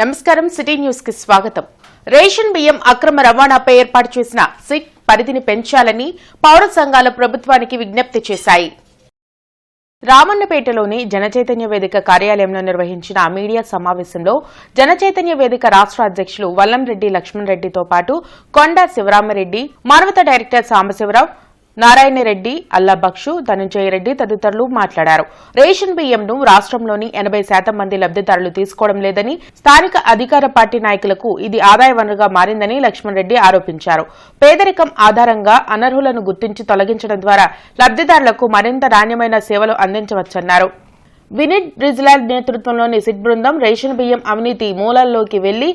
నమస్కారం city news కి స్వాగతం. రేషన్ బియ్యం అక్రమ రవాణాపై ఏర్పాటు చేసిన సిట్ పరిధిని పెంచాలని పౌర సంఘాల ప్రభుత్వానికి విజ్ఞప్తి చేశాయి. రామన్నపేటలోని జనచైతన్య వేదిక కార్యాలయంలో నిర్వహించిన మీడియా సమావేశంలో జనచైతన్య వేదిక రాష్ట్ర అధ్యక్షులు వల్లంరెడ్డి లక్ష్మణ్ రెడ్డితో పాటు కొండ శివరామరెడ్డి, మానవత డైరెక్టర్ సాంబశివరావు, నారాయణరెడ్డి, అల్లాబక్షు, ధనంజయ రెడ్డి తదితరులు మాట్లాడారు. రేషన్ బియ్యంను రాష్ట్రంలోని 80% మంది లబ్దిదారులు తీసుకోవడం లేదని, స్థానిక అధికార పార్టీ నాయకులకు ఇది ఆదాయ వనరుగా మారిందని లక్ష్మణ్ రెడ్డి ఆరోపించారు. పేదరికం ఆధారంగా అనర్హులను గుర్తించి తొలగించడం ద్వారా లబ్దిదారులకు మరింత నాణ్యమైన సేవలు అందించవచ్చన్నారు. వినీత్ బ్రిజ్లాల్ నేతృత్వంలోని సిట్ బృందం రేషన్ బియ్యం అవినీతి మూలాల్లోకి వెళ్లి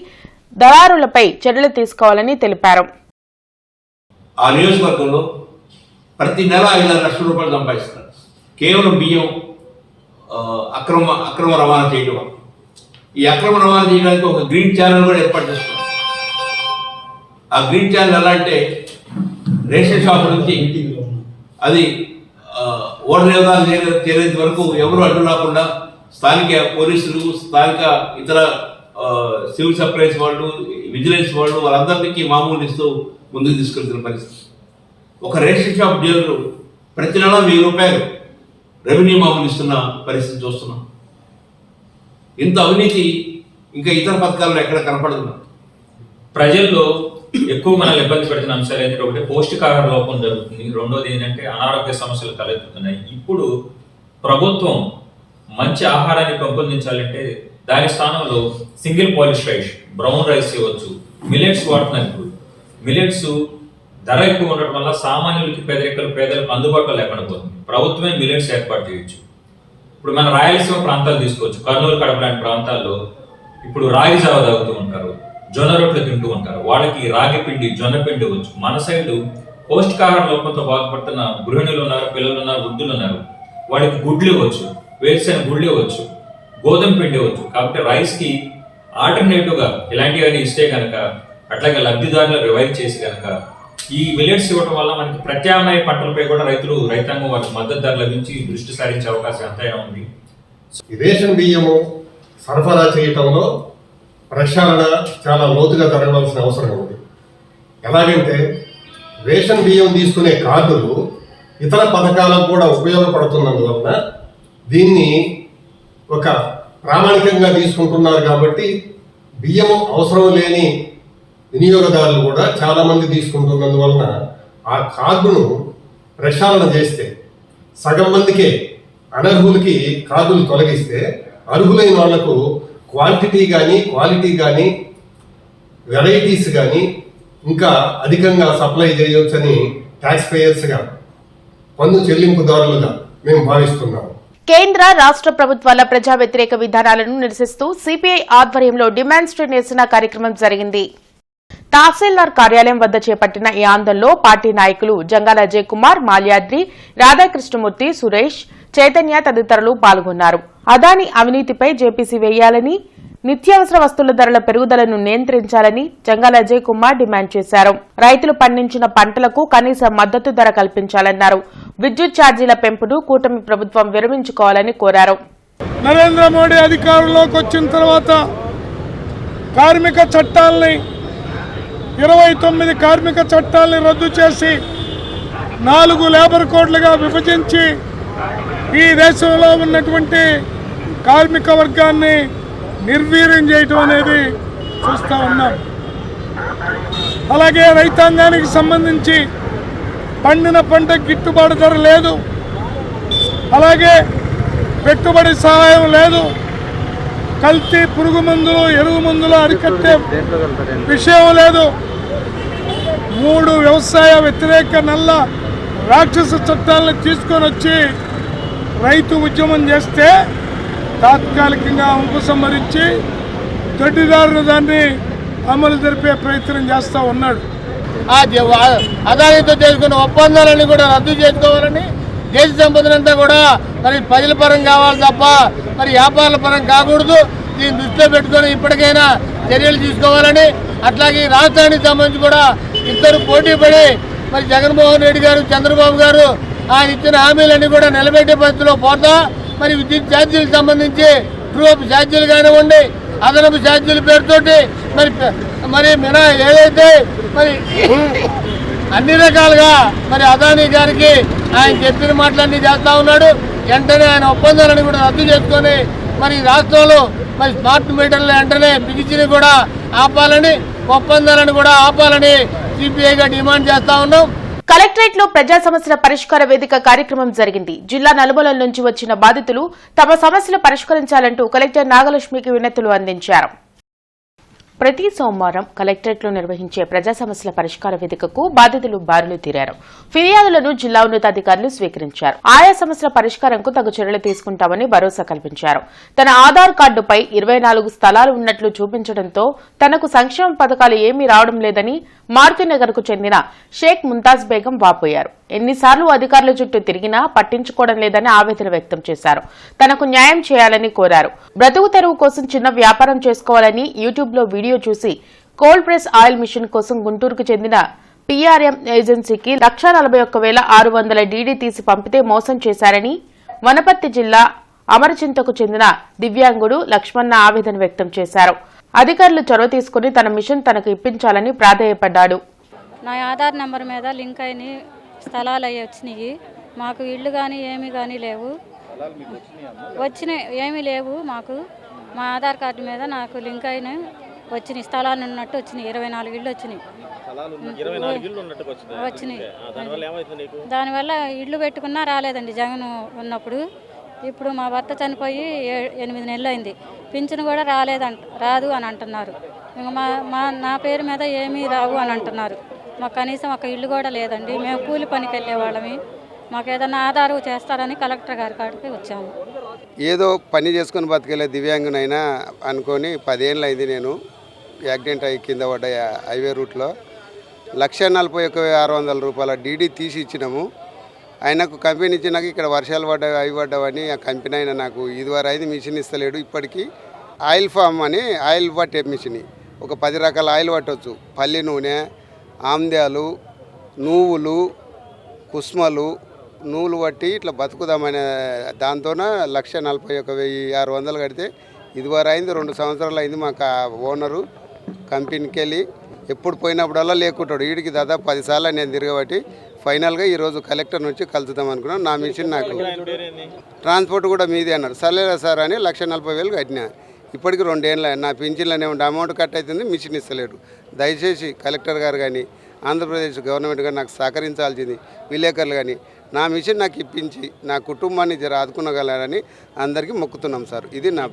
దళారులపై చర్యలు తీసుకోవాలని తెలిపారు. ప్రతి నెల 5 లక్షల రూపాయలు సంపాదిస్తారు కేవలం బియ్యం అక్రమ రవాణా చేయడం. ఈ అక్రమ రవాణా చేయడానికి ఒక గ్రీన్ ఛానల్ కూడా ఏర్పాటు చేస్తున్నారు. ఆ గ్రీన్ ఛానల్ ఎలా అంటే రేషన్ షాప్ నుంచి అది ఓటర్ యోగాలు చేరేంత వరకు ఎవరు అడ్డు రాకుండా స్థానిక పోలీసులు, స్థానిక ఇతర సివిల్ సప్లైస్ వాళ్ళు, విజిలెన్స్ వాళ్ళు వాళ్ళందరికీ మామూలు ఇస్తూ ముందుకు తీసుకెళ్తున్న పరిస్థితి. ఒక రేషన్ షాప్ డీలర్ ప్రతి నెల 1000 రూపాయలు రెవెన్యూ మామూలు ఇస్తున్న పరిస్థితి చూస్తున్నాం. ఇంత అవినీతి ఇంకా ఇతర పథకాల్లో ఎక్కడ కనపడుతున్నాం. ప్రజల్లో ఎక్కువ మనల్ని ఇబ్బంది పెడుతున్న అంశాలు ఏంటంటే, ఒకటి పౌష్టికాహార లోపం జరుగుతుంది, రెండోది ఏంటంటే అనారోగ్య సమస్యలు తలెత్తుతున్నాయి. ఇప్పుడు ప్రభుత్వం మంచి ఆహారాన్ని పెంపొందించాలంటే దాని స్థానంలో single polish rice, brown rice ఇవ్వచ్చు, మిలెట్స్ వాడుతున్నారు. ఇప్పుడు మిలెట్స్ ధర ఎక్కువ ఉండటం వల్ల సామాన్యులకి పేదలకు అందుబాటులో లేకుండా పోతుంది. ప్రభుత్వమే మిలెట్స్ ఏర్పాటు చేయొచ్చు. ఇప్పుడు మన రాయలసీమ ప్రాంతాలు తీసుకోవచ్చు. కర్నూలు, కడప లాంటి ప్రాంతాల్లో ఇప్పుడు రాగి జావ తాగుతూ ఉంటారు, జొన్న రొట్టెలు తింటూ ఉంటారు. వాళ్ళకి రాగి పిండి, జొన్న పిండి ఇవ్వచ్చు. మన సైడు పౌష్టికాహార లోపంతో బాధపడుతున్న గృహిణులు ఉన్నారు, పిల్లలు ఉన్నారు, వృద్ధులు ఉన్నారు. వాళ్ళకి గుడ్లు ఇవ్వచ్చు, వేరుశెనగ గుడ్లు ఇవ్వచ్చు, గోధుమ పిండి ఇవ్వచ్చు. కాబట్టి రైస్ కి ఆల్టర్నేటివ్ గా ఇలాంటివన్నీ ఇస్తే కనుక, అట్లాగే లబ్ధిదారులు రివైవ్ చేసి కనుక ఈ మిలెట్స్ ఇవ్వడం వల్ల మనకి ప్రత్యామ్నాయ పంటలపై కూడా రైతాంగం వాళ్ళకి మద్దతు ధర లభించి దృష్టి సారించే అవకాశం ఎంతైనా ఉంది. రేషన్ బియ్యము సరఫరా చేయటంలో ప్రక్షాళన చాలా లోతుగా జరగవలసిన అవసరం ఉంది. ఎలాగంటే రేషన్ బియ్యం తీసుకునే కార్డులు ఇతర పథకాలకు కూడా ఉపయోగపడుతున్నందువలన దీన్ని ఒక ప్రామాణికంగా తీసుకుంటున్నారు. కాబట్టి బియ్యము అవసరం లేని వినియోగదారులు కూడా చాలా మంది తీసుకుంటున్నందువలన ఆ కార్డును ప్రక్షాళన చేస్తే సగం మందికే, అనర్హులకి కార్డులు తొలగిస్తే అర్హులైన వాళ్లకు క్వాంటిటీ కానీ, క్వాలిటీ కానీ, వెరైటీస్ కానీ ఇంకా అధికంగా సప్లై చేయవచ్చని ట్యాక్స్ పేయర్స్గా, పన్ను చెల్లింపుదారులుగా మేము భావిస్తున్నాము. కేంద్ర రాష్ట్ర ప్రభుత్వాల ప్రజా వ్యతిరేక విధానాలను నిరసిస్తూ సిపిఐ ఆధ్వర్యంలో డిమాండ్ స్ట్రీట్ నిరసన కార్యక్రమం జరిగింది. తహసీల్దార్ కార్యాలయం వద్ద చేపట్టిన ఈ ఆందోళనలో పార్టీ నాయకులు జంగాల అజయ్ కుమార్, మాల్యాద్రి, రాధాకృష్ణమూర్తి, సురేష్, చైతన్య తదితరులు పాల్గొన్నారు. అదాని అవినీతిపై జేపీసీ వేయాలని, నిత్యావసర వస్తువుల ధరల పెరుగుదలను నియంత్రించాలని జంగాల అజయ్ కుమార్ డిమాండ్ చేశారు. రైతులు పండించిన పంటలకు కనీస మద్దతు ధర కల్పించాలన్నారు. విద్యుత్ ఛార్జీల పెంపును కూటమి ప్రభుత్వం విరమించుకోవాలని కోరారు. నరేంద్ర మోడీ అధికారంలోకి వచ్చిన తర్వాత కార్మిక చట్టాలని 29 కార్మిక చట్టాలని రద్దు చేసి 4 లేబర్ కోడ్లుగా విభజించి ఈ దేశంలో ఉన్నటువంటి కార్మిక వర్గాన్ని నిర్వీర్యం చేయటం అనేది చూస్తూ ఉన్నాం. అలాగే రైతాంగానికి సంబంధించి పండిన పంట గిట్టుబాటు ధర లేదు, అలాగే పెట్టుబడి సహాయం లేదు, కల్తీ పురుగు మందులు, ఎరువు మందులు అరికట్టే విషయం లేదు. 3 వ్యవసాయ వ్యతిరేక నల్ల రాక్షస చట్టాలను తీసుకొని వచ్చి రైతు ఉద్యమం చేస్తే తాత్కాలికంగా ఉపసంహరించి దొడ్డిదారులు దాన్ని అమలు జరిపే ప్రయత్నం చేస్తూ ఉన్నాడు. అదానితో చేసుకున్న ఒప్పందాలన్నీ కూడా రద్దు చేసుకోవాలని, దేశ సంపదనంతా కూడా మరి ప్రజల పరం కావాలి తప్ప మరి వ్యాపారాల పరం కాకూడదు. దీన్ని దృష్టిలో పెట్టుకొని ఇప్పటికైనా చర్యలు తీసుకోవాలని, అట్లాగే రాష్ట్రానికి సంబంధించి కూడా ఇద్దరు పోటీ పడి మరి జగన్మోహన్ రెడ్డి గారు, చంద్రబాబు గారు ఆయన ఇచ్చిన హామీలన్నీ కూడా నిలబెట్టే పద్ధతిలో పోతా మరి విద్యుత్ ఛార్జీలకు సంబంధించి ట్రూ అప్ ఛార్జీలు కానివ్వండి, అదనపు ఛార్జీల పేరుతోటి మరి మినా ఏదైతే మరి అన్ని రకాలుగా మరి అదానీ గారికి ఆయన చెప్పిన మాటలన్నీ చేస్తా ఉన్నాడు. వెంటనే ఆయన ఒప్పందాలను కూడా రద్దు చేసుకొని మరి రాష్ట్రంలో మరి స్మార్ట్ మీటర్లు వెంటనే బిగించిని కూడా ఆపాలని, ఒప్పందాలను కూడా ఆపాలని సిపిఐగా డిమాండ్ చేస్తా ఉన్నాం. కలెక్టరేట్ లో ప్రజా సమస్యల పరిష్కార వేదిక కార్యక్రమం జరిగింది. జిల్లా నలుమూలల నుంచి వచ్చిన బాధితులు తమ సమస్యలు పరిష్కరించాలంటూ కలెక్టర్ నాగలక్ష్మికి వినతులు అందించారు. ప్రతి సోమవారం కలెక్టరేట్ లో నిర్వహించే ప్రజా సమస్యల పరిష్కార వేదికకు బాధితులు బారులు తీరారు. ఫిర్యాదులను జిల్లా ఉన్నతాధికారులు స్వీకరించారు. ఆయా సమస్యల పరిష్కారంకు తగు చర్యలు తీసుకుంటామని భరోసా కల్పించారు. తన ఆధార్ కార్డుపై 24 స్థలాలు ఉన్నట్లు చూపించడంతో తనకు సంక్షేమ పథకాలు ఏమీ రావడం లేదని మారుతినగర్ కు చెందిన షేక్ ముంతాజ్ బేగం వాపోయారు. ఎన్నిసార్లు అధికారుల చుట్టూ తిరిగినా పట్టించుకోవడం లేదని ఆవేదన వ్యక్తం చేశారు. తనకు న్యాయం చేయాలని కోరారు. బ్రతుకు తెరువు కోసం చిన్న వ్యాపారం చేసుకోవాలని యూట్యూబ్ లో వీడియో చూసి కోల్డ్ ప్రెస్ ఆయిల్ మిషన్ కోసం గుంటూరుకు చెందిన PRM ఏజెన్సీకి 1,41,600 డీడీ తీసి పంపితే మోసం చేశారని వనపర్తి జిల్లా అమరచింతకు చెందిన దివ్యాంగుడు లక్ష్మణ ఆవేదన వ్యక్తం చేశారు. అధికారులు చొరవ తీసుకుని తన మిషన్ తనకు ఇప్పించాలని ప్రాధేయపడ్డాడు. నా ఆధార్ నెంబర్ మీద లింక్ అయిన స్థలాలు అవి వచ్చినాయి. మాకు ఇళ్ళు కానీ ఏమీ కానీ లేవు, ఏమీ లేవు. మాకు మా ఆధార్ కార్డు మీద నాకు లింక్ అయిన వచ్చినాయి, స్థలాలు ఉన్నట్టు వచ్చినాయి. 24 ఇళ్ళు వచ్చినాయి. దానివల్ల ఇళ్ళు పెట్టుకున్నా రాలేదండి జగన్ ఉన్నప్పుడు. ఇప్పుడు మా భర్త చనిపోయి 8 నెలలు అయింది. పింఛను కూడా రాదు అని అంటున్నారు. నా పేరు మీద ఏమీ రావు అని అంటున్నారు. మాకు కనీసం ఒక ఇల్లు కూడా లేదండి. మేము కూలి పనికి వెళ్ళేవాళ్ళమి. మాకు ఏదైనా ఆధారం చేస్తారని కలెక్టర్ గారి కాడికి వచ్చాము. ఏదో పని చేసుకుని బతికెళ్ళే దివ్యాంగునైనా అనుకొని 10 ఏళ్ళు అయింది. నేను యాక్సిడెంట్ అయ్యి కింద పడ్డ హైవే రూట్లో 1,41,600 రూపాయల డీడీ తీసి ఇచ్చినాము. ఆయనకు కంపెనీ ఇచ్చినాక ఇక్కడ వర్షాలు పడ్డాయి, అవి పడ్డావని ఆ కంపెనీ అయినా నాకు ఇదివరకు అయితే మిషన్ ఇస్తలేడు. ఇప్పటికీ ఆయిల్ ఫామ్ అని ఆయిల్ పట్టే మిషన్, ఒక 10 రకాల ఆయిల్ పట్టవచ్చు. పల్లి నూనె, ఆమ్దాలు, నువ్వులు, కుస్మలు, నూలు పట్టి ఇట్లా బతుకుదామనే దాంతోన 1,41,600 కడితే ఇదివరకు అయింది. 2 సంవత్సరాలు అయింది. మాకు ఓనరు కంపెనీకి వెళ్ళి ఎప్పుడు పోయినప్పుడల్లా లేకుంటాడు. వీడికి దాదాపు 10 సార్లు నేను తిరగబట్టి ఫైనల్గా ఈరోజు కలెక్టర్ నుంచి కలుద్దాం అనుకున్నాను. నా మిషన్ నాకు ట్రాన్స్పోర్ట్ కూడా మీదే అన్నారు. సరేలే సార్ అని 1,40,000 కట్టినా. ఇప్పటికి 2 ఏళ్ళ నా పింఛన్లోనే ఉండే అమౌంట్ కట్ అవుతుంది, మిషన్ ఇస్తలేడు. దయచేసి కలెక్టర్ గారు కానీ ఆంధ్రప్రదేశ్ గవర్నమెంట్ కానీ నాకు సహకరించాల్సింది, విలేకరులు కానీ నా మిషన్ నాకు ఇప్పించి నా కుటుంబాన్ని జర ఆదుకునగలరని అందరికీ మొక్కుతున్నాం సార్. ఇది నా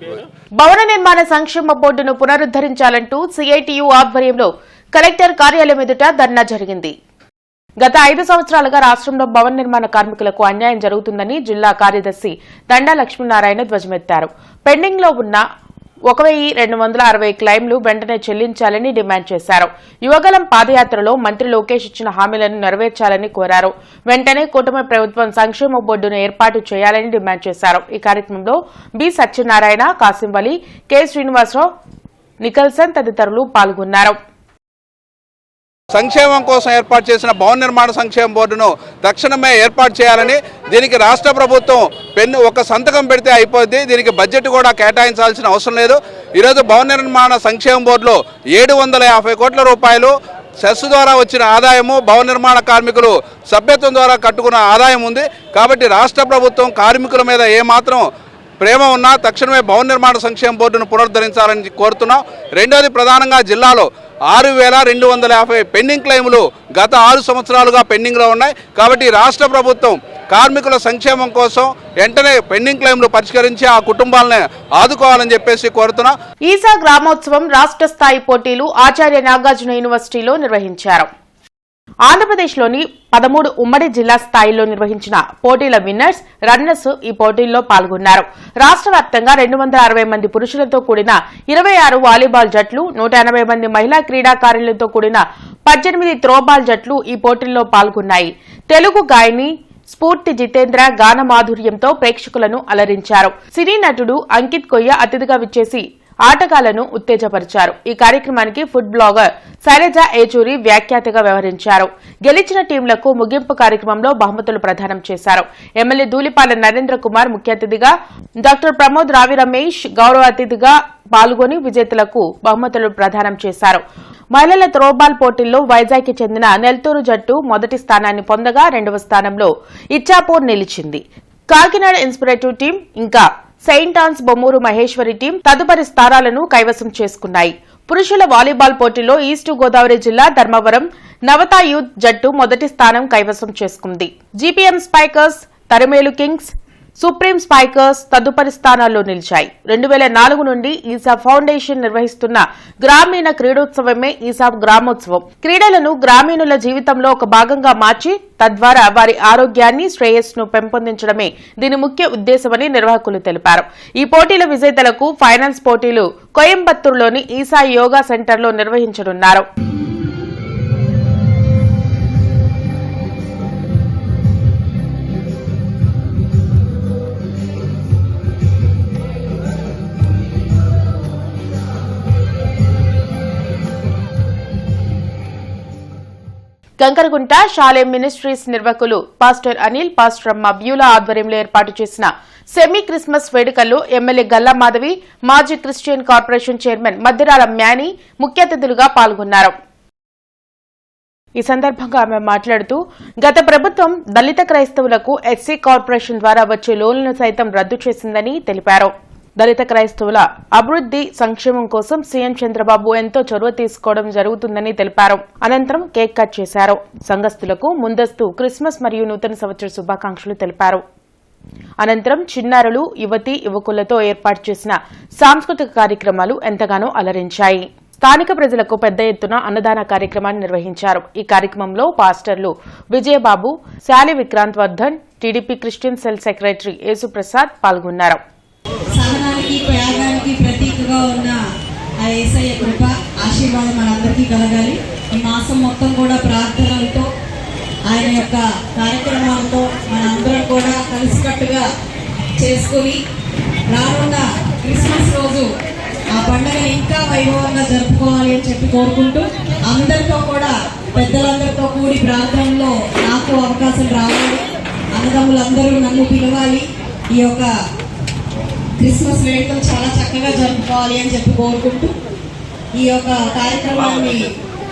భవన నిర్మాణ సంక్షేమ బోర్డును పునరుద్ధరించాలంటూ CITU ఆధ్వర్యంలో కలెక్టర్ కార్యాలయం ఎదుట ధర్నా జరిగింది. గత 5 సంవత్సరాలుగా రాష్ట్రంలో భవన నిర్మాణ కార్మికులకు అన్యాయం జరుగుతుందని జిల్లా కార్యదర్శి దండా లక్ష్మీనారాయణ ధ్వజమెత్తారు. పెండింగ్ లో ఉన్న 1,260 క్లెయిమ్లు వెంటనే చెల్లించాలని డిమాండ్ చేశారు. యువగలం పాదయాత్రలో మంత్రి లోకేష్ ఇచ్చిన హామీలను నెరవేర్చాలని కోరారు. వెంటనే కూటమి ప్రభుత్వం సంక్షేమ బోర్డును ఏర్పాటు చేయాలని డిమాండ్ చేశారు. ఈ కార్యక్రమంలో బి సత్యనారాయణ, కాసిం వలి, కె శ్రీనివాసరావు, నికల్సన్ తదితరులు పాల్గొన్నారు. సంక్షేమం కోసం ఏర్పాటు చేసిన భవన నిర్మాణ సంక్షేమ బోర్డును తక్షణమే ఏర్పాటు చేయాలని, దీనికి రాష్ట్ర ప్రభుత్వం ఒక సంతకం పెడితే అయిపోద్ది. దీనికి బడ్జెట్ కూడా కేటాయించాల్సిన అవసరం లేదు. ఈరోజు భవన నిర్మాణ సంక్షేమ బోర్డులో 750 కోట్ల రూపాయలు సెస్ ద్వారా వచ్చిన ఆదాయము, భవన నిర్మాణ కార్మికులు సభ్యత్వం ద్వారా కట్టుకున్న ఆదాయం ఉంది. కాబట్టి రాష్ట్ర ప్రభుత్వం కార్మికుల మీద ఏమాత్రం ప్రేమ ఉన్నా తక్షణమే భవన నిర్మాణ సంక్షేమ బోర్డును పునరుద్ధరించాలని కోరుతున్నాం. రెండోది, ప్రధానంగా జిల్లాలో 6,250 పెండింగ్ క్లెయిములు గత 6 సంవత్సరాలుగా పెండింగ్లో ఉన్నాయి. కాబట్టి రాష్ట్ర ప్రభుత్వం కార్మికుల సంక్షేమం కోసం వెంటనే పెండింగ్ క్లెయిములు పరిష్కరించి ఆ కుటుంబాలను ఆదుకోవాలని చెప్పేసి కోరుతున్నాం. ఈసా గ్రామోత్సవం రాష్ట్ర స్థాయి పోటీలు ఆచార్య నాగార్జున యూనివర్సిటీలో నిర్వహించారు. ఆంధ్రప్రదేశ్లోని 13 ఉమ్మడి జిల్లా స్థాయిలో నిర్వహించిన పోటీల విన్నర్స్, రన్నర్స్ ఈ పోటీల్లో పాల్గొన్నారు. రాష్ట్ర వ్యాప్తంగా 260 మంది పురుషులతో కూడిన 26 వాలీబాల్ జట్లు, 180 మంది మహిళా క్రీడాకారులతో కూడిన 18 త్రోబాల్ జట్లు ఈ పోటీల్లో పాల్గొన్నాయి. తెలుగు గాయని స్ఫూర్తి జితేంద్ర గాన మాధుర్యంతో ప్రేక్షకులను అలరించారు. సినీ నటుడు అంకిత్ కొయ్య అతిథిగా విచ్చేసి ఆటగాళ్లను ఉత్తేజపరిచారు. ఈ కార్యక్రమానికి ఫుడ్ బ్లాగర్ శైలజ ఏచూరి వ్యాఖ్యాతగా వ్యవహరించారు. గెలిచిన టీంలకు ముగింపు కార్యక్రమంలో బహుమతులు ప్రదానం చేశారు. ఎమ్మెల్యే ధూళిపాల నరేంద్ర కుమార్ ముఖ్య అతిథిగా, డాక్టర్ ప్రమోద్ రావి రమేష్ గౌరవ అతిథిగా పాల్గొని విజేతలకు బహుమతులు ప్రదానం చేశారు. మహిళల త్రోబాల్ పోటీల్లో వైజాగ్కి చెందిన నెల్తూరు జట్టు మొదటి స్థానాన్ని పొందగా 2వ స్థానంలో ఇచ్చాపూర్ నిలిచింది. కాకినాడ ఇన్స్పిరేటివ్ టీం ఇంకా saint Ann's Bommuru Maheshwari team తదుపరి స్థానాలను కైవసం చేసుకున్నాయి. పురుషుల వాలీబాల్ పోటీలో ఈస్ట్ గోదావరి జిల్లా ధర్మవరం నవతా యూత్ జట్టు మొదటి స్థానం కైవసం చేసుకుంది. జీపీఎం స్పైకర్స్, తరిమేలు కింగ్స్, సుప్రీం స్పైకర్స్ తదుపరి స్థానాల్లో నిలిచాయి. 2004 నుండి ఈసాబ్ ఫౌండేషన్ నిర్వహిస్తున్న గ్రామీణ క్రీడోత్సవమే ఈసాబ్ గ్రామోత్సవం. క్రీడలను గ్రామీణుల జీవితంలో ఒక భాగంగా మార్చి తద్వారా వారి ఆరోగ్యాన్ని, శ్రేయస్సును పెంపొందించడమే దీని ముఖ్య ఉద్దేశమని నిర్వాహకులు తెలిపారు. ఈ పోటీల విజేతలకు ఫైనల్స్ పోటీలు కోయంబత్తూరులోని ఈసా యోగా సెంటర్లో నిర్వహించనున్నారు. కంకరగుంట షాలేం మినిస్ట్రీస్ నిర్వాహకులు పాస్టర్ అనిల్, పాస్టర్ అమ్మ బ్యూలా ఆధ్వర్యంలో ఏర్పాటు చేసిన సెమీ క్రిస్మస్ వేడుకల్లో ఎమ్మెల్యే గల్లా మాధవి, మాజీ Christian corporation chairman Maddirala many ముఖ్య అతిథులుగా పాల్గొన్నారు. ఈ సందర్భంగా ఆమె మాట్లాడుతూ, గత ప్రభుత్వం దళిత క్రైస్తవులకు ఎస్సీ కార్పొరేషన్ ద్వారా వచ్చే లోన్లను సైతం రద్దు చేసిందని తెలిపారు. దళిత క్రైస్తవుల అభివృద్ది, సంక్షేమం కోసం సీఎం చంద్రబాబు ఎంతో చొరవ తీసుకోవడం జరుగుతుందని తెలిపారు. అనంతరం కేక్ కట్ చేశారు. సంఘస్థులకు ముందస్తు క్రిస్మస్ మరియు నూతన సంవత్సర శుభాకాంక్షలు తెలిపారు. అనంతరం చిన్నారులు, యువతీ యువకులతో ఏర్పాటు చేసిన సాంస్కృతిక కార్యక్రమాలు ఎంతగానో అలరించాయి. స్థానిక ప్రజలకు పెద్ద ఎత్తున అన్నదాన కార్యక్రమాన్ని నిర్వహించారు. ఈ కార్యక్రమంలో పాస్టర్లు Vijayababu, Shali Vikrant Vardhan, TDP Christian cell secretary Yesuprasad పాల్గొన్నారు. సహనానికి, త్యాగానికి ప్రతీకగా ఉన్న ఆ యేసయ్య కృప, ఆశీర్వాదం మనందరికీ కలగాలి. ఈ మాసం మొత్తం కూడా ప్రార్థనలతో, ఆయన యొక్క కార్యక్రమాలతో మనందరం కూడా కలిసికట్టుగా చేసుకుని రానున్న క్రిస్మస్ రోజు ఆ పండుగను ఇంకా వైభవంగా జరుపుకోవాలి అని చెప్పి కోరుకుంటూ, అందరితో కూడా పెద్దలందరితో కూడి ప్రార్థనలో నాకు అవకాశం రావాలి, అన్నదమ్ములందరూ నన్ను పిలవాలి, ఈ యొక్క క్రిస్మస్ వేడుకలు చాలా చక్కగా జరుపుకోవాలి అని చెప్పి కోరుకుంటూ, ఈ యొక్క కార్యక్రమాన్ని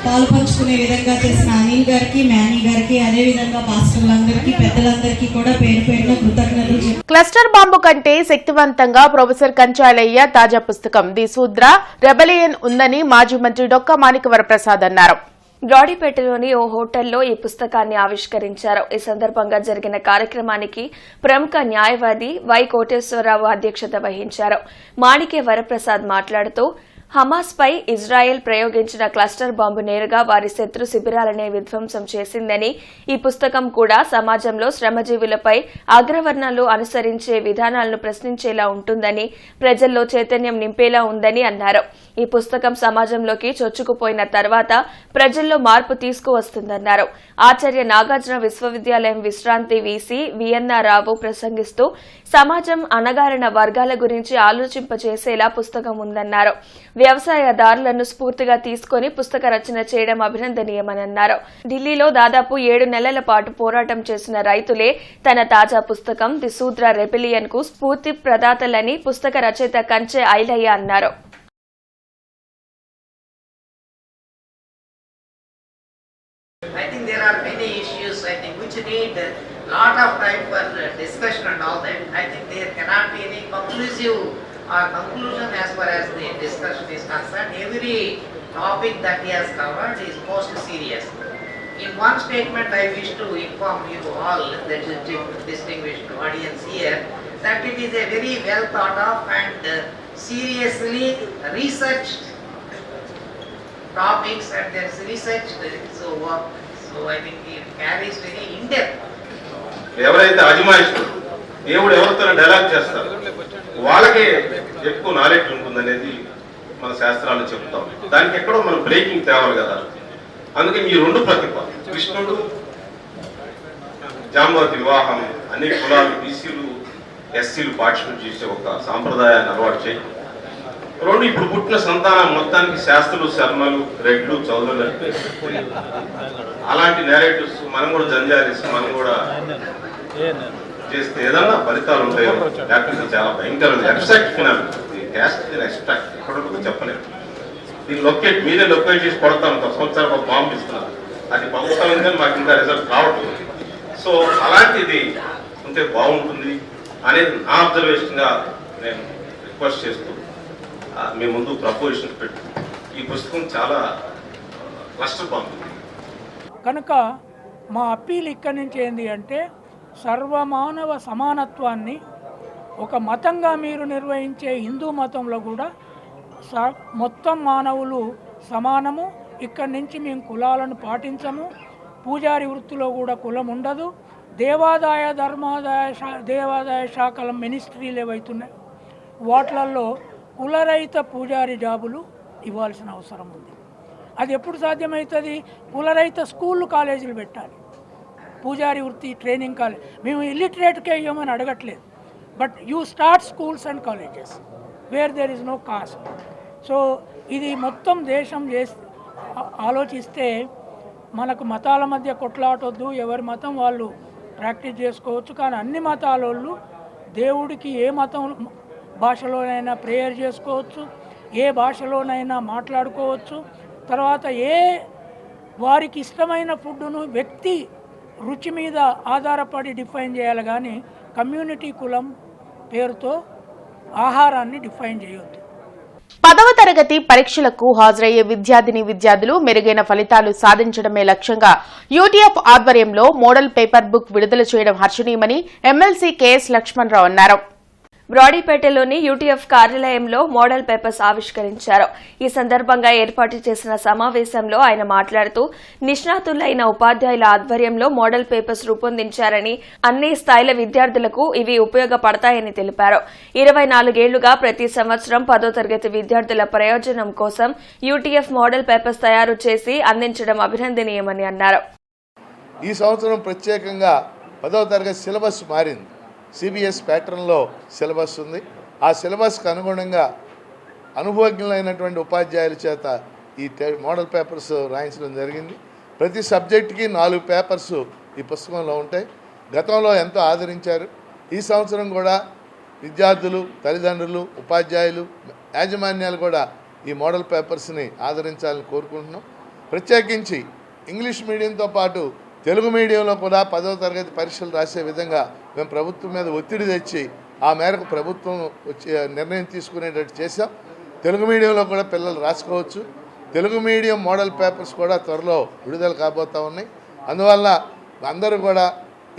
పాల్పంచుకునే విధంగా చేసిన అనిల్ గారికి, మ్యానీ గారికి, అదేవిధంగా పాస్టర్లందరికీ, పెద్దలందరికీ కూడా పేరు పేరున కృతజ్ఞతలు. క్లస్టర్ బాంబు కంటే శక్తివంతంగా ప్రొఫెసర్ కంచాలయ్య తాజా పుస్తకం ది శూద్ర రెబెలియన్ ఉందని మాజీ మంత్రి డొక్కా మాణిక్య వరప్రసాద్ అన్నారు. బ్రాడీపేటలోని ఓ హోటల్లో ఈ పుస్తకాన్ని ఆవిష్కరించారు. ఈ సందర్భంగా జరిగిన కార్యక్రమానికి ప్రముఖ న్యాయవాది వై కోటేశ్వరరావు అధ్యక్షత వహించారు. మాణిక్య వరప్రసాద్ మాట్లాడుతూ, హమాస్ పై ఇజ్రాయెల్ ప్రయోగించిన క్లస్టర్ బాంబు నేరుగా వారి శత్రు శిబిరాలనే విధ్వంసం చేసిందని, ఈ పుస్తకం కూడా సమాజంలో శ్రమజీవులపై అగ్రవర్ణాలు అనుసరించే విధానాలను ప్రశ్నించేలా ఉంటుందని, ప్రజల్లో చైతన్యం నింపేలా ఉందని అన్నారు. ఈ పుస్తకం సమాజంలోకి చొచ్చుకుపోయిన తర్వాత ప్రజల్లో మార్పు తీసుకువస్తుందన్నారు. ఆచార్య నాగార్జున విశ్వవిద్యాలయం విశ్రాంతి వీసీ విఎన్ఆర్ రావు ప్రసంగిస్తూ, సమాజం అణగారిన వర్గాల గురించి ఆలోచింపచేసేలా పుస్తకం ఉందన్నారు. వ్యవసాయదారులను స్ఫూర్తిగా తీసుకుని పుస్తక రచన చేయడం అభినందనీయమన్నారు. ఢిల్లీలో దాదాపు 7 నెలల పాటు పోరాటం చేసిన రైతులే తన తాజా పుస్తకం ది శూద్ర రెబెలియన్ కు స్ఫూర్తి ప్రదాతలని పుస్తక రచయిత కంచె ఐలయ్య అన్నారు. I think there are many issues which need a lot of time for discussion and all that. I think there cannot be any conclusion as far as the discussion is concerned. Every topic that he has covered is most serious. In one statement, I wish to inform you all, that is distinguished audience here, that it is a very well thought of and seriously researched topics, and there is research, so I think it carries very in-depth. ఎవరైతే అజమాయిస్తారు, దేవుడు ఎవరితో dialogue చేస్తారు, వాళ్ళకే ఎక్కువ knowledge ఉంటుందనేది మన శాస్త్రాలు చెప్తాం. దానికి ఎక్కడో మనం బ్రేకింగ్ తేవాలి కదా. అందుకే ఈ 2 ప్రతిభ, కృష్ణుడు, జాంబవతి వివాహం, అన్ని కులాలు, బీసీలు, ఎస్సీలు పార్టిసిపేట్ చేసే ఒక సాంప్రదాయాన్ని అలవాటు చేయి. రెండు ఇప్పుడు పుట్టిన సంతానం మొత్తానికి శాస్త్రులు, శర్మలు, రెడ్లు, చౌదరులు అలాంటి నేరేటివ్స్ మనం కూడా జంజారీస్ మనం కూడా చేస్తే ఏదన్నా ఫలితాలు ఉంటాయో లేకపోతే చాలా భయంకరమైన ఎక్స్ట్రాక్ట్ ఫినామినా ఎక్స్ట్రాక్ట్ ఎక్కడ చెప్పలేదు. దీన్ని మీరే లొకేట్ చేసి కొడతాం, సంవత్సరాలు ఒక బాంబు ఇస్తున్నారు, అది పంపుతాం కానీ మాకు ఇంకా రిజల్ట్ రావట్లేదు. సో అలాంటిది ఉంటే బాగుంటుంది అనేది నా అబ్జర్వేషన్గా నేను రిక్వెస్ట్ చేస్తూ మీ ముందు ప్రపోజిషన్ పెట్టి ఈ పుస్తకం చాలా క్లస్టర్ బాగుంటుంది కనుక మా అప్పీల్ ఇక్కడి నుంచి ఏంటి అంటే సర్వమానవ సమానత్వాన్ని ఒక మతంగా మీరు నిర్వహించే హిందూ మతంలో కూడా మొత్తం మానవులు సమానము. ఇక్కడి నుంచి మేము కులాలను పాటించము. పూజారి వృత్తిలో కూడా కులం ఉండదు. దేవాదాయ దేవాదాయ శాఖల మినిస్ట్రీలు ఏవైతున్నాయి వాటిలలో కులరహిత పూజారి జాబులు ఇవ్వాల్సిన అవసరం ఉంది. అది ఎప్పుడు సాధ్యమవుతుంది? కులరహిత స్కూళ్ళు, కాలేజీలు పెట్టాలి. పూజారి వృత్తి ట్రైనింగ్ కాలేజ్ మేము ఇల్లిటరేట్కే ఇవ్వమని అడగట్లేదు. But you start schools and colleges where there is no cost. So ఇది మొత్తం దేశం ఆలోచిస్తే మనకు మతాల మధ్య కొట్లాటొద్దు, ఎవరి మతం వాళ్ళు ప్రాక్టీస్ చేసుకోవచ్చు. కానీ అన్ని మతాల వాళ్ళు దేవుడికి ఏ మతం భాషలోనైనా ప్రేయర్ చేసుకోవచ్చు, ఏ భాషలోనైనా మాట్లాడుకోవచ్చు. తర్వాత వారికి ఇష్టమైన ఫుడ్ను వ్యక్తి రుచి మీద ఆధారపడి డిఫైన్ చేయాలి, కానీ కమ్యూనిటీ కులం పేరుతో ఆహారాన్ని డిఫైన్ చేయొద్దు. 10వ తరగతి పరీక్షలకు హాజరయ్యే విద్యార్థులు మెరుగైన ఫలితాలు సాధించడమే లక్ష్యంగా యూటీఎఫ్ ఆధ్వర్యంలో మోడల్ పేపర్ బుక్ విడుదల చేయడం హర్షణీయమని ఎమ్మెల్సీ కెఎస్ లక్ష్మణరావు అన్నారు. బ్రాడీపేటలోని యూటీఎఫ్ కార్యాలయంలో మోడల్ పేపర్స్ ఆవిష్కరించారు. ఈ సందర్భంగా ఏర్పాటు చేసిన సమావేశంలో ఆయన మాట్లాడుతూ నిష్ణాతులైన ఉపాధ్యాయుల ఆధ్వర్యంలో మోడల్ పేపర్స్ రూపొందించారని, అన్ని స్థాయిల విద్యార్థులకు ఇవి ఉపయోగపడతాయని తెలిపారు. 24 ఏళ్లుగా ప్రతి సంవత్సరం 10వ తరగతి విద్యార్థుల ప్రయోజనం కోసం యూటీఎఫ్ మోడల్ పేపర్స్ తయారు చేసి అందించడం అభినందనీయమని అన్నారు. ఈ సంవత్సరం ప్రత్యేకంగా 10వ తరగతి సిలబస్ మారింది. సిబిఎస్ ప్యాటర్న్లో సిలబస్ ఉంది. ఆ సిలబస్కి అనుగుణంగా అనుభవజ్ఞులైనటువంటి ఉపాధ్యాయుల చేత ఈ మోడల్ పేపర్స్ రాయించడం జరిగింది. ప్రతి సబ్జెక్టుకి 4 పేపర్స్ ఈ పుస్తకంలో ఉంటాయి. గతంలో ఎంతో ఆదరించారు. ఈ సంవత్సరం కూడా విద్యార్థులు, తల్లిదండ్రులు, ఉపాధ్యాయులు, యాజమాన్యాలు కూడా ఈ మోడల్ పేపర్స్ని ఆదరించాలని కోరుకుంటున్నాం. ప్రత్యేకించి ఇంగ్లీష్ మీడియంతో పాటు తెలుగు మీడియంలో కూడా 10వ తరగతి పరీక్షలు రాసే విధంగా మేము ప్రభుత్వం మీద ఒత్తిడి తెచ్చి ఆ మేరకు ప్రభుత్వం నిర్ణయం తీసుకునేటట్టు చేశాం. తెలుగు మీడియంలో కూడా పిల్లలు రాసుకోవచ్చు. తెలుగు మీడియం మోడల్ పేపర్స్ కూడా త్వరలో విడుదల కాబోతూ ఉన్నాయి. అందువల్ల అందరూ కూడా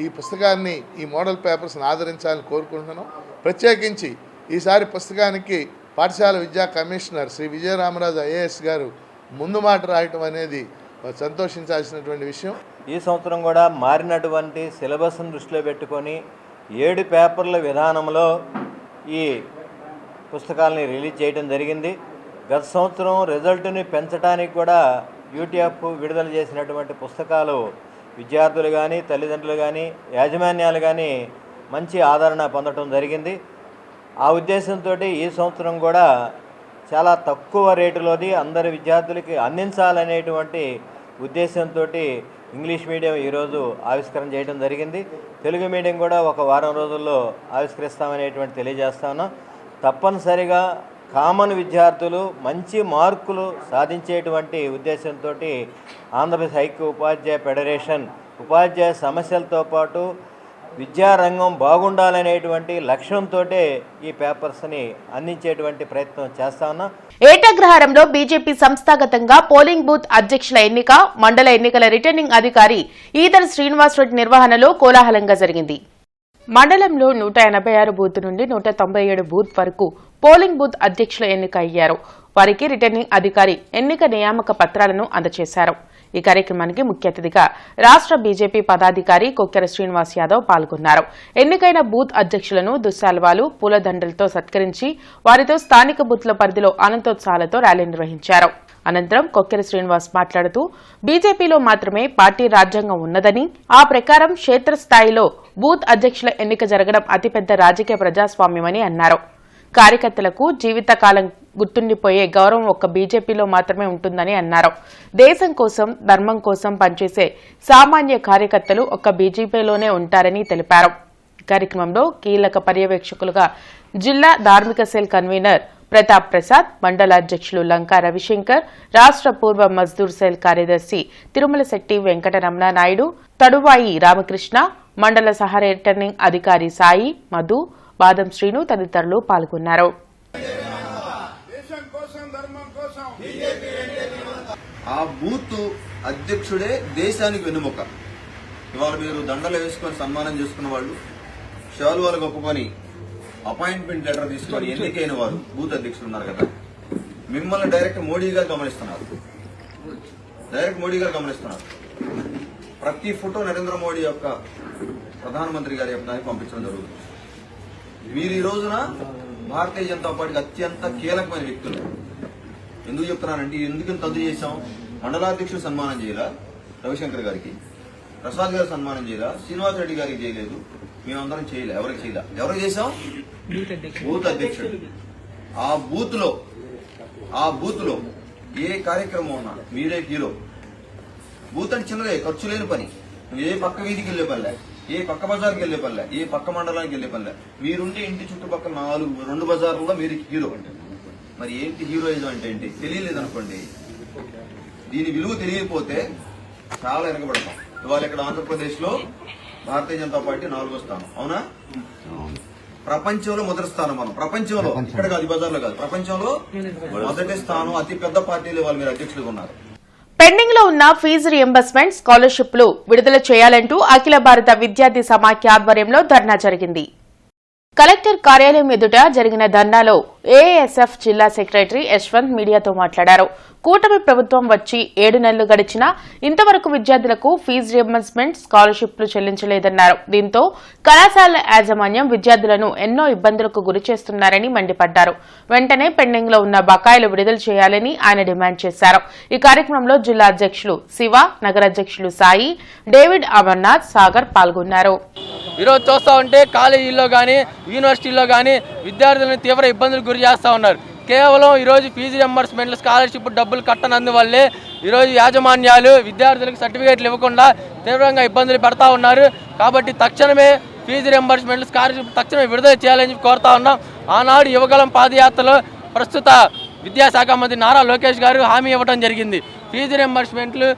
ఈ పుస్తకాన్ని, ఈ మోడల్ పేపర్స్ని ఆదరించాలని కోరుకుంటున్నాం. ప్రత్యేకించి ఈసారి పుస్తకానికి పాఠశాల విద్యా కమిషనర్ శ్రీ విజయరామరాజు ఐఏఎస్ గారు ముందు మాట రాయటం అనేది సంతోషించాల్సినటువంటి విషయం. ఈ సంవత్సరం కూడా మారినటువంటి సిలబస్ను దృష్టిలో పెట్టుకొని 7 పేపర్ల విధానంలో ఈ పుస్తకాలని రిలీజ్ చేయడం జరిగింది. గత సంవత్సరం రిజల్ట్ని పెంచడానికి కూడా యూటీఎఫ్ విడుదల చేసినటువంటి పుస్తకాలు విద్యార్థులు కానీ, తల్లిదండ్రులు కానీ, యాజమాన్యాలు కానీ మంచి ఆదరణ పొందడం జరిగింది. ఆ ఉద్దేశంతో ఈ సంవత్సరం కూడా చాలా తక్కువ రేటులోది అందరి విద్యార్థులకి అందించాలనేటువంటి ఉద్దేశంతో ఇంగ్లీష్ మీడియం ఈరోజు ఆవిష్కరణ చేయడం జరిగింది. తెలుగు మీడియం కూడా ఒక వారం రోజుల్లో ఆవిష్కరిస్తామనేటువంటి తెలియజేస్తా ఉన్నాం. తప్పనిసరిగా కామన్ విద్యార్థులు మంచి మార్కులు సాధించేటువంటి ఉద్దేశంతో ఆంధ్రప్రదేశ్ ఐక్య ఉపాధ్యాయ ఫెడరేషన్ ఉపాధ్యాయ సమస్యలతో పాటు విద్యారంగం బాగుండాలనేటువంటి లక్ష్యంతో ఈ పేపర్స్ని అందించేటువంటి ప్రయత్నం చేస్తా ఉన్నాం. ఏటగ్రహారంలో బీజేపీ సంస్థాగతంగా పోలింగ్ బూత్ అధ్యక్షుల ఎన్నిక, మండల ఎన్నికల రిటర్నింగ్ అధికారి ఈదర శ్రీనివాసరెడ్డి నిర్వహణలో కోలాహలంగా జరిగింది. మండలంలో 186 బూత్ నుండి 197 బూత్ వరకు పోలింగ్ బూత్ అధ్యక్షుల ఎన్నిక అయ్యారు. వారికి రిటర్నింగ్ అధికారి ఎన్నిక నియామక పత్రాలను అందజేశారు. ఈ కార్యక్రమానికి ముఖ్య అతిథిగా రాష్ట్ర బీజేపీ పదాధికారి కొక్కెర శ్రీనివాస్ యాదవ్ పాల్గొన్నారు. ఎన్నికైన బూత్ అధ్యక్షులను దుశ్శాల్వాలు, పూలదండలతో సత్కరించి వారితో స్థానిక బూత్ల పరిధిలో అనంతోత్సాహాలతో ర్యాలీ నిర్వహించారు. అనంతరం కొక్కెర శ్రీనివాస్ మాట్లాడుతూ బీజేపీలో మాత్రమే పార్టీ రాజ్యాంగం ఉన్నదని, ఆ ప్రకారం క్షేత్రస్థాయిలో బూత్ అధ్యక్షుల ఎన్నిక జరగడం అతిపెద్ద రాజకీయ ప్రజాస్వామ్యమని అన్నారు. కార్యకర్తలకు జీవితకాలం గుర్తుండిపోయే గౌరవం ఒక్క బీజేపీలో మాత్రమే ఉంటుందని అన్నారు. దేశం కోసం, ధర్మం కోసం పనిచేసే సామాన్య కార్యకర్తలు ఒక్క బీజేపీలోనే ఉంటారని తెలిపారు. కార్యక్రమంలో కీలక పర్యవేక్షకులుగా జిల్లా ధార్మిక సెల్ కన్వీనర్ ప్రతాప్ ప్రసాద్, మండల అధ్యక్షులు లంకా రవిశంకర్, రాష్ట్ర పూర్వ మజ్దూర్ సెల్ కార్యదర్శి తిరుమలశెట్టి వెంకటరమణ నాయుడు, తడువాయి రామకృష్ణ, మండల సహ రిటర్నింగ్ అధికారి సాయి, మధు, బాదం శ్రీను తదితరులు పాల్గొన్నారు. ఆ బూత్ అధ్యక్షుడే దేశానికి వెన్నుముక. ఇవాళ మీరు దండలు వేసుకొని సన్మానం చేసుకున్న వాళ్ళు, శాలువాలు కప్పుకొని అపాయింట్మెంట్ లెటర్ తీసుకొని ఎన్నికైన వారు బూత్ అధ్యక్షులు ఉన్నారు కదా, మిమ్మల్ని డైరెక్ట్ మోడీ గారు గమనిస్తున్నారు. ప్రతి ఫోటో నరేంద్ర మోడీ యొక్క ప్రధానమంత్రి గారి యొక్క దానికి పంపించడం జరుగుతుంది. మీరు ఈ రోజున భారతీయ జనతా పార్టీకి అత్యంత కీలకమైన వ్యక్తులు. ఎందుకు చెప్తున్నానంటే, ఎందుకు తద్దు చేశాం? మండలాధ్యక్షుడు సన్మానం చేయాలా, రవిశంకర్ గారికి, ప్రసాద్ గారు సన్మానం చేయాలా, శ్రీనివాస్ రెడ్డి గారికి చేయలేదు, మేమందరం చేయలే. ఎవరికి చేశాం? బూత్ అధ్యక్షుడు. ఆ బూత్ లో ఏ కార్యక్రమం ఉన్నా మీరే హీరో. బూత్ అంటే చిన్నదే, ఖర్చు లేని పని. ఏ పక్క వీధికి వెళ్లే పనిలే, ఏ పక్క బజార్కి వెళ్లే పనిలే, ఏ పక్క మండలానికి వెళ్లే పనిలే. మీరుండే ఇంటి చుట్టుపక్కల 2 బజార్లలో మీరు హీరో. మరి ఏంటి హీరోయిజం అంటే ఏంటి తెలియలేదు అనుకోండి, దీని విలువ తెలియకపోతే చాలా వెనకబడతాం. ఇవాళ ఇక్కడ ఆంధ్రప్రదేశ్ లో భారతీయ జనతా పార్టీ 4వ స్థానం, అవునా? ప్రపంచంలో మొదటి స్థానం. మనం ప్రపంచంలో, ఇక్కడ కాదు, బజార్లో కాదు, ప్రపంచంలో మొదటి స్థానం. అతి పెద్ద పార్టీలు వాళ్ళు మీరు అధ్యక్షులుగా ఉన్నారు. పెండింగ్ లో ఉన్న ఫీజు రియంబర్స్మెంట్, స్కాలర్షిప్లు విడుదల చేయాలంటూ అఖిల భారత విద్యార్థి సమాఖ్య ఆధ్వర్యంలో ధర్నా జరిగింది. కలెక్టర్ కార్యాలయం ఎదుట జరిగిన ధర్నాలో ఏఎస్ఎఫ్ జిల్లా సెక్రటరీ యశ్వంత్ మీడియాతో మాట్లాడారు. కూటమి ప్రభుత్వం వచ్చి 7 నెలలు గడిచినా ఇంతవరకు విద్యార్థులకు ఫీజు రియంబర్స్మెంట్, స్కాలర్షిప్లు చెల్లించలేదన్నారు. దీంతో కళాశాలల యాజమాన్యం విద్యార్థులను ఎన్నో ఇబ్బందులకు గురి చేస్తున్నారని మండిపడ్డారు. వెంటనే పెండింగ్ లో ఉన్న బకాయిలు విడుదల చేయాలని ఆయన డిమాండ్ చేశారు. ఈ కార్యక్రమంలో జిల్లా అధ్యక్షులు శివ, నగర అధ్యక్షులు సాయి, డేవిడ్, అమర్నాథ్, సాగర్ పాల్గొన్నారు. ఈరోజు చూస్తూ ఉంటే కాలేజీల్లో కానీ, యూనివర్సిటీల్లో కానీ విద్యార్థులను తీవ్ర ఇబ్బందులకు గురి చేస్తూ ఉన్నారు. కేవలం ఈరోజు ఫీజు రియంబర్స్మెంట్లు, స్కాలర్షిప్ డబ్బులు కట్టనందువల్లే ఈరోజు యాజమాన్యాలు విద్యార్థులకు సర్టిఫికేట్లు ఇవ్వకుండా తీవ్రంగా ఇబ్బందులు పెడతా ఉన్నారు. కాబట్టి తక్షణమే ఫీజు రియంబర్స్మెంట్లు, స్కాలర్షిప్ తక్షణమే విడుదల చేయాలని చెప్పి కోరుతా ఉన్నాం. ఆనాడు యువగలం పాదయాత్రలో ప్రస్తుత విద్యాశాఖ మంత్రి నారా లోకేష్ గారు హామీ ఇవ్వడం జరిగింది. ఫీజు రియంబర్స్మెంట్లు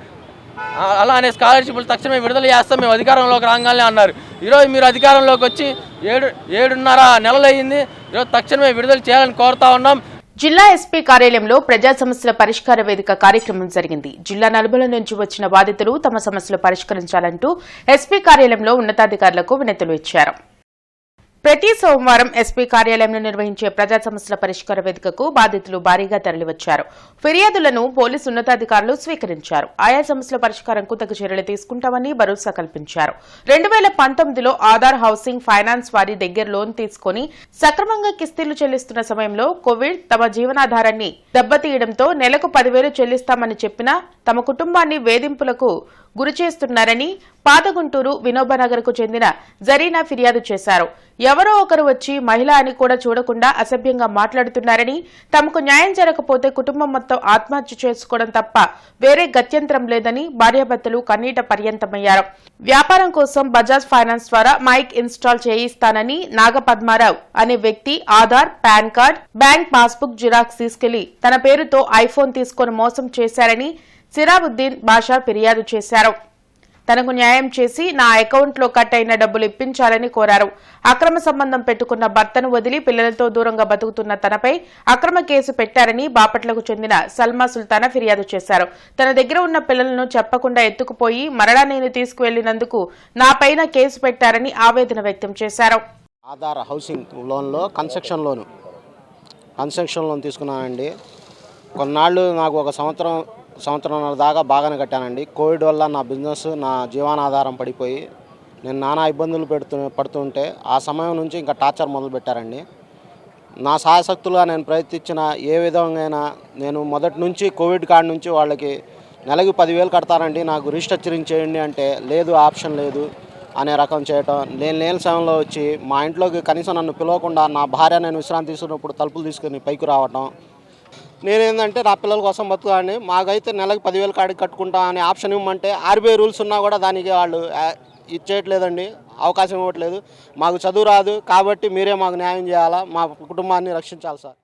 అలానే స్కాలర్షిప్లు తక్షణమే విడుదల చేస్తాం మేము అధికారంలోకి రాగానే అన్నారు. ఈరోజు మీరు అధికారంలోకి వచ్చి 7.5 నెలలు అయ్యింది. ఈరోజు తక్షణమే విడుదల చేయాలని కోరుతా ఉన్నాం. జిల్లా ఎస్పీ కార్యాలయంలో ప్రజా సమస్యల పరిష్కార వేదిక కార్యక్రమం జరిగింది. జిల్లా నలుమూల నుంచి వచ్చిన బాధితులు తమ సమస్యలు పరిష్కరించాలంటూ ఎస్పీ కార్యాలయంలో ఉన్నతాధికారులకు వినతులు ఇచ్చారు. ప్రతి సోమవారం ఎస్పీ కార్యాలయంలో నిర్వహించే ప్రజా సమస్యల పరిష్కార వేదికకు బాధితులు భారీగా తరలివచ్చారు. ఫిర్యాదులను పోలీసు ఉన్నతాధికారులు స్వీకరించారు. ఆయా సమస్యల పరిష్కారంకు తగు చర్యలు తీసుకుంటామని భరోసా కల్పించారు. 2019లో ఆధార్ హౌసింగ్ ఫైనాన్స్ వారి దగ్గర లోన్ తీసుకుని సక్రమంగా కిస్తీలు చెల్లిస్తున్న సమయంలో కోవిడ్ తమ జీవనాధారాన్ని దెబ్బతీయడంతో నెలకు 10,000 చెల్లిస్తామని చెప్పినా తమ కుటుంబాన్ని వేధింపులకు గురిచేస్తున్నారని పాతగుంటూరు వినోబనగర్ కు చెందిన జరీనా ఫిర్యాదు చేశారు. ఎవరో ఒకరు వచ్చి మహిళ అని కూడా చూడకుండా అసభ్యంగా మాట్లాడుతున్నారని, తమకు న్యాయం జరగకపోతే కుటుంబం మొత్తం ఆత్మహత్య చేసుకోవడం తప్ప వేరే గత్యంతరం లేదని భార్యాభర్తలు కన్నీట పర్యంతమయ్యారు. వ్యాపారం కోసం బజాజ్ ఫైనాన్స్ ద్వారా మైక్ ఇన్స్టాల్ చేయిస్తానని నాగపద్మారావు అనే వ్యక్తి Aadhaar, pan card, bank passbook xerox తీసుకెళ్లి తన పేరుతో ఐఫోన్ తీసుకుని మోసం చేశారని సిరాబుద్దీన్ బాషా ఫిర్యాదు చేశారు. తనకు న్యాయం చేసి నా అకౌంట్లో కట్ అయిన డబ్బులు ఇప్పించాలని కోరారు. అక్రమ సంబంధం పెట్టుకున్న భర్తను వదిలి పిల్లలతో దూరంగా బతుకుతున్న తనపై అక్రమ కేసు పెట్టారని బాపట్లకు చెందిన సల్మా సుల్తానా ఫిర్యాదు చేశారు. తన దగ్గర ఉన్న పిల్లలను చెప్పకుండా ఎత్తుకుపోయి మరలా నేను తీసుకువెళ్లినందుకు నాపైన కేసు పెట్టారని ఆవేదన వ్యక్తం చేశారు. ఆధార్ హౌసింగ్ లోన్లో కన్స్ట్రక్షన్ లోన్ తీసుకున్నానండి. కొన్నాళ్ళు నాకు ఒక సంవత్సరంన్నర దాకా బాగానే కట్టానండి. కోవిడ్ వల్ల నా బిజినెస్, నా జీవనాధారం పడిపోయి నేను నానా ఇబ్బందులు పడుతుంటే ఆ సమయం నుంచి ఇంకా టార్చర్ మొదలు పెట్టారండి. నా సాయశక్తులుగా నేను ప్రయత్నించిన ఏ విధంగా నేను మొదటి నుంచి కోవిడ్ కార్డు నుంచి వాళ్ళకి నెలకి 10,000 కడతానండి, నాకు రీస్ట్రక్చరింగ్ చేయండి అంటే లేదు, ఆప్షన్ లేదు అనే రకం చేయటం. నేను లేని సమయంలో వచ్చి మా ఇంట్లోకి కనీసం నన్ను పిలవకుండా నా భార్య నేను విశ్రాంతి తీసుకున్నప్పుడు తలుపులు తీసుకుని పైకి రావటం, నేనేందంటే నా పిల్లల కోసం బతుకుతాను, మాకైతే నెలకు 10,000 కాడికి కట్టుకుంటా అనే ఆప్షన్ ఇవ్వమంటే ఆర్బీఐ రూల్స్ ఉన్నా కూడా దానికి వాళ్ళు ఇచ్చేయట్లేదండి, అవకాశం ఇవ్వట్లేదు. మాకు చదువు రాదు కాబట్టి మీరే మాకు న్యాయం చేయాలా, మా కుటుంబాన్ని రక్షించాలి సార్.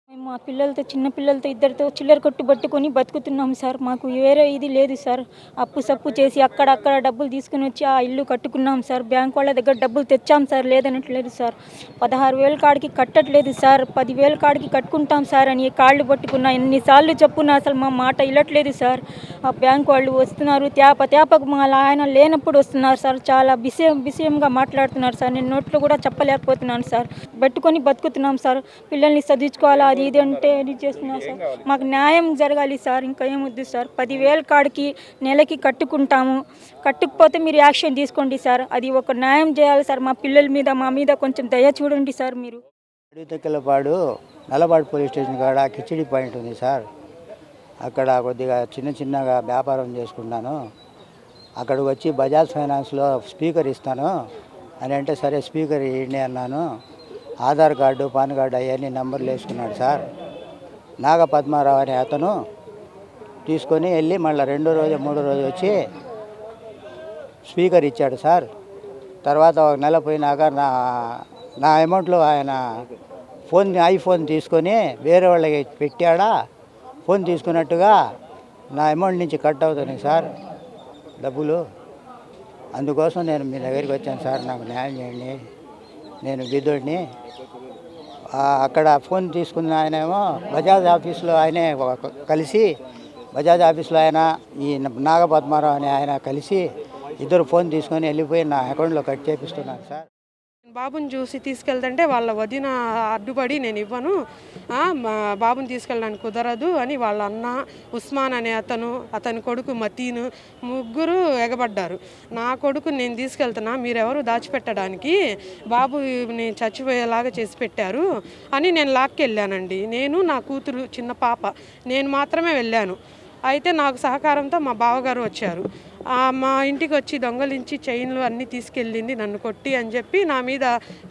మేము మా పిల్లలతో చిన్న పిల్లలతో ఇద్దరితో చిల్లర కొట్టు పట్టుకొని బతుకుతున్నాం సార్. మాకు వేరే ఇది లేదు సార్. అప్పు సప్పు చేసి అక్కడక్కడ డబ్బులు తీసుకుని వచ్చి ఆ ఇల్లు కట్టుకున్నాం సార్. బ్యాంక్ వాళ్ళ దగ్గర డబ్బులు తెచ్చాం సార్, లేదనట్లేదు సార్. 16,000 కాడికి కట్టట్లేదు సార్, 10,000 కాడికి కట్టుకుంటాం సార్ అని కాళ్ళు పట్టుకున్నా. ఎన్నిసార్లు చెప్పున్నా అసలు మా మాట ఇల్లట్లేదు సార్. ఆ బ్యాంక్ వాళ్ళు వస్తున్నారు, తేపకు మా ఆయన లేనప్పుడు వస్తున్నారు సార్. చాలా బిషయంగా మాట్లాడుతున్నారు సార్. నేను నోట్లో కూడా చెప్పలేకపోతున్నాను సార్. పెట్టుకొని బతుకుతున్నాం సార్. పిల్లల్ని చదివించుకోవాలా అది ఇది అంటే ఇది చేస్తున్నాం సార్. మాకు న్యాయం జరగాలి సార్. ఇంకా ఏమొద్దు సార్. 10,000 కాడికి నెలకి కట్టుకుంటాము. కట్టుకుపోతే మీరు యాక్షన్ తీసుకోండి సార్. అది ఒక న్యాయం చేయాలి సార్. మా పిల్లల మీద మా మీద కొంచెం దయ చూడండి సార్. మీరు అడవితెక్కలపాడు నల్లపాడు పోలీస్ స్టేషన్ కాడ కిచిడి పాయింట్ ఉంది సార్. అక్కడ కొద్దిగా చిన్నగా వ్యాపారం చేసుకుంటాను. అక్కడికి వచ్చి బజాజ్ ఫైనాన్స్లో స్పీకర్ ఇస్తాను అని అంటే సరే స్పీకర్ ఇవ్వండి అన్నాను. ఆధార్ కార్డు పాన్ కార్డు అవన్నీ నంబర్లు వేసుకున్నాడు సార్. నాగపద్మారావు అనే అతను తీసుకొని వెళ్ళి మళ్ళీ 2వ రోజు 3వ రోజు వచ్చి స్పీకర్ ఇచ్చాడు సార్. తర్వాత ఒక నెల పోయినాక నా అమౌంట్లో ఆయన ఐఫోన్ తీసుకొని వేరే వాళ్ళకి పెట్టాడా, ఫోన్ తీసుకున్నట్టుగా నా అమౌంట్ నుంచి కట్ అవుతుంది సార్ డబ్బులు. అందుకోసం నేను మీ దగ్గరికి వచ్చాను సార్, నాకు న్యాయం చేయండి. నేను బిద్దోడిని. అక్కడ ఫోన్ తీసుకున్న ఆయనేమో బజాజ్ ఆఫీస్లో ఆయనే కలిసి బజాజ్ ఆఫీస్లో ఆయన ఈ నాగపద్మారావు అనే ఆయన కలిసి ఇద్దరు ఫోన్ తీసుకొని వెళ్ళిపోయి నా అకౌంట్లో కట్ చేపిస్తున్నారు సార్. బాబుని చూసి తీసుకెళ్తుంటే వాళ్ళ వదిన అడ్డుపడి నేను ఇవ్వను, బాబుని తీసుకెళ్ళడానికి కుదరదు అని వాళ్ళ అన్న ఉస్మాన్ అనే అతని కొడుకు మతీను ముగ్గురు ఎగబడ్డారు. నా కొడుకు నేను తీసుకెళ్తున్నా, మీరెవరు దాచిపెట్టడానికి, బాబుని చచ్చిపోయేలాగా చేసి పెట్టారు అని నేను లాక్కెళ్ళానండి. నేను నా కూతురు చిన్న పాప నేను మాత్రమే వెళ్ళాను. అయితే నాకు సహకారంతో మా బావగారు వచ్చారు. మా ఇంటికి వచ్చి దొంగలించి చైన్లు అన్నీ తీసుకెళ్ళింది, నన్ను కొట్టి అని చెప్పి నా మీద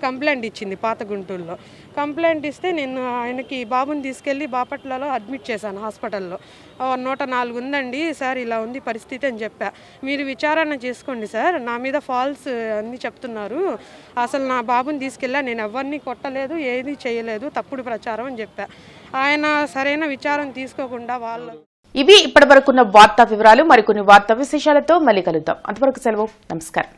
కంప్లైంట్ ఇచ్చింది పాత గుంటూరులో. కంప్లైంట్ ఇస్తే నేను ఆయనకి బాబుని తీసుకెళ్ళి బాపట్లలో అడ్మిట్ చేశాను హాస్పిటల్లో. 104 ఉందండి సార్, ఇలా ఉంది పరిస్థితి అని చెప్పా. మీరు విచారణ చేసుకోండి సార్, నా మీద ఫాల్స్ అన్నీ చెప్తున్నారు, అసలు నా బాబుని తీసుకెళ్ళా, నేను ఎవరిని కొట్టలేదు, ఏది చేయలేదు, తప్పుడు ప్రచారం అని చెప్పా. ఆయన సరైన విచారం తీసుకోకుండా ఇవి ఇప్పటివరకున్న వార్తా వివరాలు. మరికొన్ని వార్తా విశేషాలతో మళ్ళీ కలుద్దాం. అంతవరకు సెలవు, నమస్కారం.